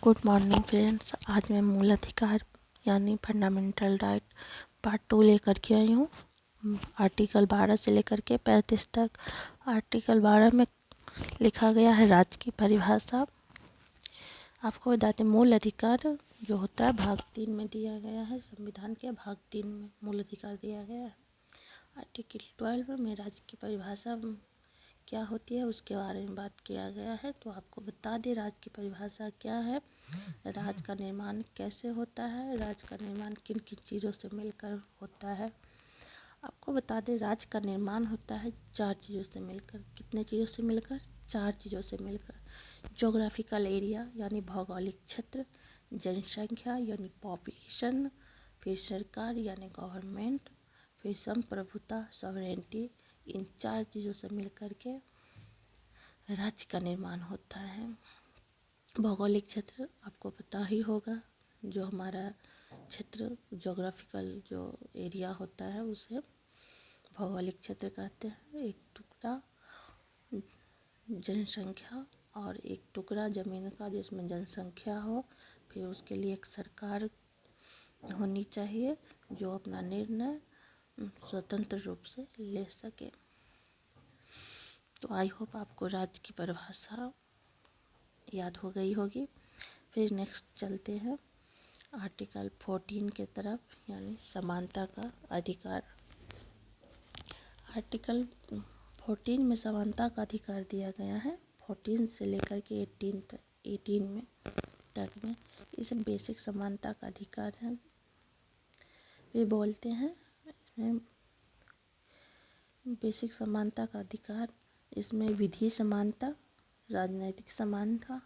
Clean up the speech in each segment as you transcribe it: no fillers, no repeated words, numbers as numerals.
Good morning friends. आज मैं मूल अधिकार यानी फंडामेंटल राइट पार्ट 2 लेकर के आई हूँ। आर्टिकल 12 से लेकर के 35 तक। आर्टिकल 12 में लिखा गया है राज्य की परिभाषा। आपको बता दें, मूल अधिकार जो होता है भाग 3 में दिया गया है। संविधान के भाग 3 में मूल अधिकार दिया गया है। आर्टिकल 12 में राज्य की परिभाषा क्या होती है उसके बारे में बात किया गया है। तो आपको बता दें राज्य की परिभाषा क्या है, राज्य का निर्माण कैसे होता है, राज्य का निर्माण किन किन चीज़ों से मिलकर होता है। आपको बता दें राज्य का निर्माण होता है 4 चीज़ों से मिलकर। कितने चीज़ों से मिलकर? 4 चीज़ों से मिलकर। जोग्राफिकल एरिया यानी भौगोलिक क्षेत्र, जनसंख्या यानी पॉपुलेशन, फिर सरकार यानी गवर्नमेंट, फिर संप्रभुता सॉवरेंटी। इन 4 चीज़ों से मिलकर के राज्य का निर्माण होता है। भौगोलिक क्षेत्र आपको पता ही होगा, जो हमारा क्षेत्र जोग्राफिकल जो एरिया होता है उसे भौगोलिक क्षेत्र कहते हैं। एक टुकड़ा जनसंख्या और एक टुकड़ा ज़मीन का जिसमें जनसंख्या हो, फिर उसके लिए एक सरकार होनी चाहिए जो अपना निर्णय स्वतंत्र रूप से ले सके। तो आई होप आपको राज्य की परिभाषा याद हो गई होगी। फिर नेक्स्ट चलते हैं आर्टिकल 14 के तरफ, यानी समानता का अधिकार। आर्टिकल 14 में समानता का अधिकार दिया गया है। 14 से लेकर के 18 में तक में इसे बेसिक समानता का अधिकार है। वे बोलते हैं इसमें बेसिक समानता का अधिकार, इसमें विधि समानता, राजनैतिक समानता,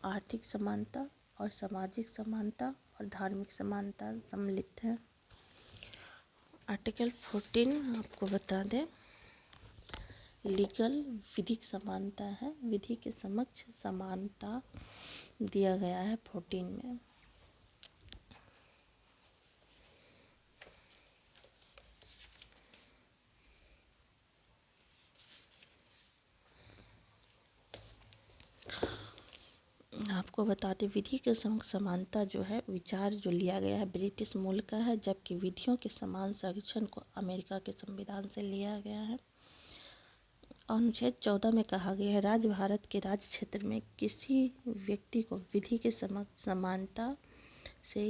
आर्थिक समानता और सामाजिक समानता और धार्मिक समानता सम्मिलित है। आर्टिकल 14 आपको बता दें लीगल विधिक समानता है। विधि के समक्ष समानता दिया गया है 14 में। आपको बता दें विधि के समक्ष समानता जो है विचार जो लिया गया है ब्रिटिश मूल का है, जबकि विधियों के समान संरक्षण को अमेरिका के संविधान से लिया गया है। अनुच्छेद 14 में कहा गया है राज्य भारत के राज्य क्षेत्र में किसी व्यक्ति को विधि के समक्ष समानता से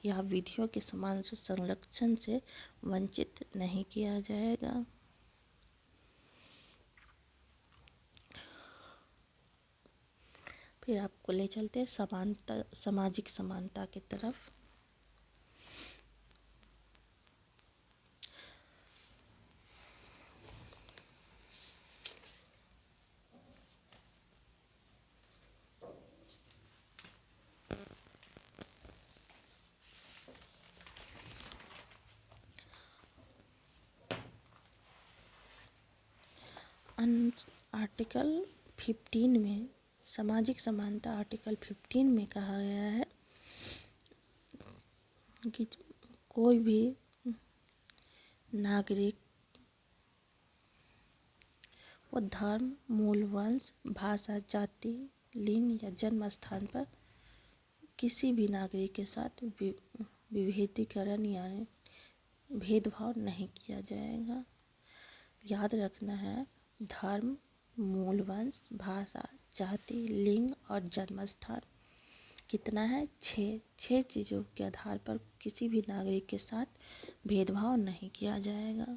या विधियों के समान संरक्षण से वंचित नहीं किया जाएगा। फिर आपको ले चलते हैं समानता सामाजिक समानता की तरफ। आर्टिकल 15 में सामाजिक समानता, आर्टिकल 15 में कहा गया है कि कोई भी नागरिक वो धर्म, मूल वंश, भाषा, जाति, लिंग या जन्म स्थान पर किसी भी नागरिक के साथ विभेदीकरण यानी भेदभाव नहीं किया जाएगा। याद रखना है धर्म, मूल वंश, भाषा, जाति, लिंग और जन्म स्थान कितना है? 6 चीज़ों के आधार पर किसी भी नागरिक के साथ भेदभाव नहीं किया जाएगा।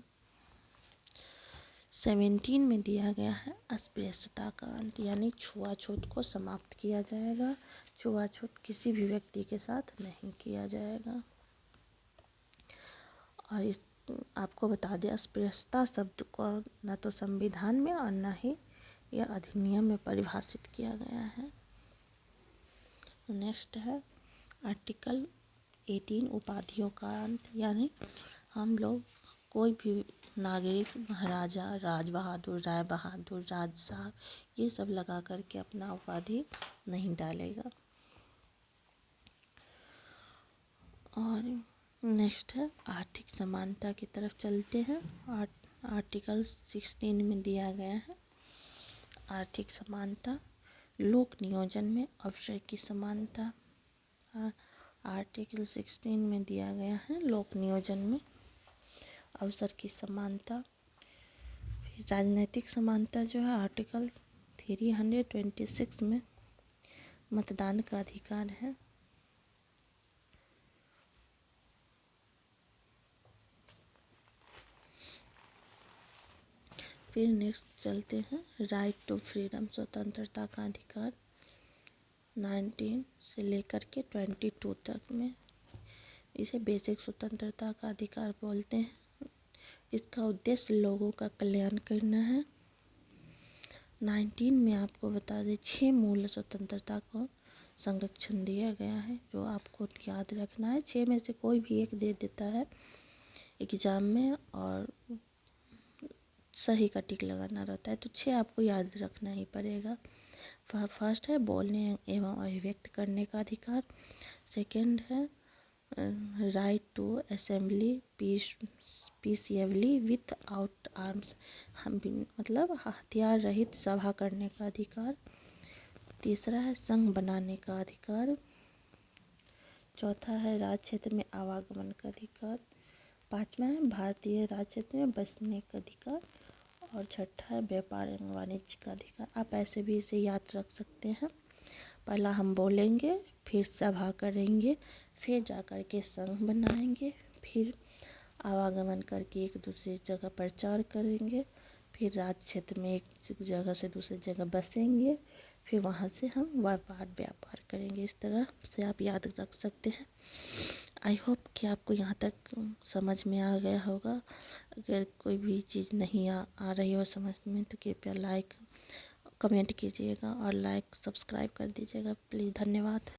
17 में दिया गया है अस्पृश्यता का अंत, यानी छुआछूत को समाप्त किया जाएगा। छुआछूत किसी भी व्यक्ति के साथ नहीं किया जाएगा। और इस आपको बता दें अस्पृश्यता शब्द को न तो संविधान में और न ही यह अधिनियम में परिभाषित किया गया है। नेक्स्ट है आर्टिकल 18 उपाधियों का अंत, यानी हम लोग कोई भी नागरिक महाराजा, राज बहादुर, राय बहादुर, राज साहब ये सब लगा करके अपना उपाधि नहीं डालेगा। और नेक्स्ट है आर्थिक समानता की तरफ चलते हैं। आर्टिकल 16 में दिया गया है आर्थिक समानता। लोक नियोजन में अवसर की समानता। आर्टिकल 16 में दिया गया है लोक नियोजन में अवसर की समानता। राजनीतिक समानता जो है आर्टिकल 326 में मतदान का अधिकार है। फिर नेक्स्ट चलते हैं राइट टू फ्रीडम, स्वतंत्रता का अधिकार 19 से लेकर के 22 तक में। इसे बेसिक स्वतंत्रता का अधिकार बोलते हैं। इसका उद्देश्य लोगों का कल्याण करना है। 19 में आपको बता दें 6 मूल स्वतंत्रता को संरक्षण दिया गया है, जो आपको याद रखना है। 6 में से कोई भी एक दे देता है एग्ज़ाम में और सही का टिक लगाना रहता है, तो 6 आपको याद रखना ही पड़ेगा। फर्स्ट है बोलने एवं अभिव्यक्त करने का अधिकार। सेकंड है right to assembly peacefully without arms, मतलब हथियार रहित सभा करने का अधिकार। तीसरा है संघ बनाने का अधिकार। चौथा है राज्य क्षेत्र में आवागमन का अधिकार। पांचवा है भारतीय राज्य क्षेत्र में बसने का अधिकार। और छठा है व्यापार एवं वाणिज्य का अधिकार। आप ऐसे भी इसे याद रख सकते हैं। पहला हम बोलेंगे, फिर सभा करेंगे, फिर जाकर के संघ बनाएंगे, फिर आवागमन करके एक दूसरी जगह प्रचार करेंगे, फिर राज्य क्षेत्र में एक जगह से दूसरी जगह बसेंगे, फिर वहाँ से हम व्यापार करेंगे। इस तरह से आप याद रख सकते हैं। आई होप कि आपको यहाँ तक समझ में आ गया होगा। अगर कोई भी चीज़ नहीं आ रही हो समझ में तो कृपया लाइक कमेंट कीजिएगा और लाइक सब्सक्राइब कर दीजिएगा प्लीज़। धन्यवाद।